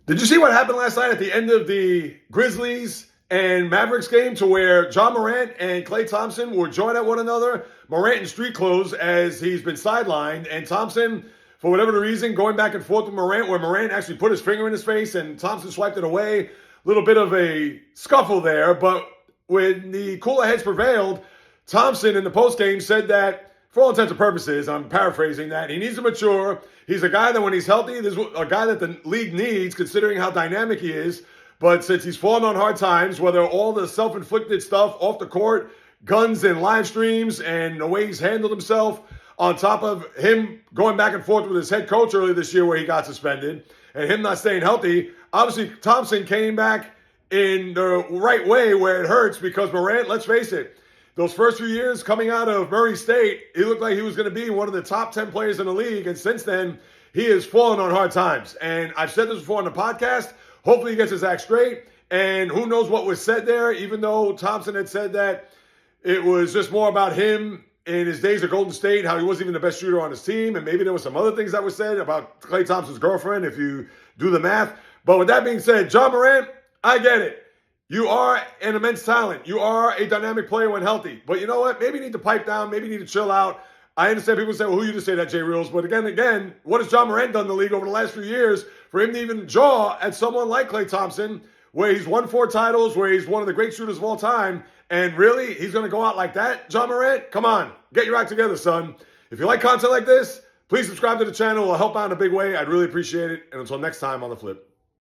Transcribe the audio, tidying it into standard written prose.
Did you see what happened last night at the end of the Grizzlies and Mavericks game to where John Morant and Klay Thompson were joined at one another? Morant in street clothes as he's been sidelined, and Thompson, for whatever the reason, going back and forth with Morant, where Morant actually put his finger in his face and Thompson swiped it away. A little bit of a scuffle there, but when the cooler heads prevailed, Thompson in the postgame said that, for all intents and purposes, I'm paraphrasing that, he needs to mature. He's a guy that when he's healthy, there's a guy that the league needs, considering how dynamic he is. But since he's fallen on hard times, whether all the self-inflicted stuff off the court, guns and live streams, and the way he's handled himself, on top of him going back and forth with his head coach earlier this year where he got suspended, and him not staying healthy, obviously Thompson came back in the right way where it hurts because Morant, let's face it, those first few years coming out of Murray State, he looked like he was going to be one of the top 10 players in the league. And since then, he has fallen on hard times. And I've said this before on the podcast. Hopefully he gets his act straight. And who knows what was said there, even though Thompson had said that it was just more about him in his days at Golden State, how he wasn't even the best shooter on his team. And maybe there were some other things that were said about Klay Thompson's girlfriend, if you do the math. But with that being said, John Morant, I get it. You are an immense talent. You are a dynamic player when healthy. But you know what? Maybe you need to pipe down. Maybe you need to chill out. I understand people say, well, who you to say that, Jay Reels? But again, what has John Morant done in the league over the last few years for him to even jaw at someone like Klay Thompson, where he's won 4 titles, where he's one of the great shooters of all time, and really, he's going to go out like that? John Morant, come on. Get your act together, son. If you like content like this, please subscribe to the channel. It'll help out in a big way. I'd really appreciate it. And until next time on The Flip.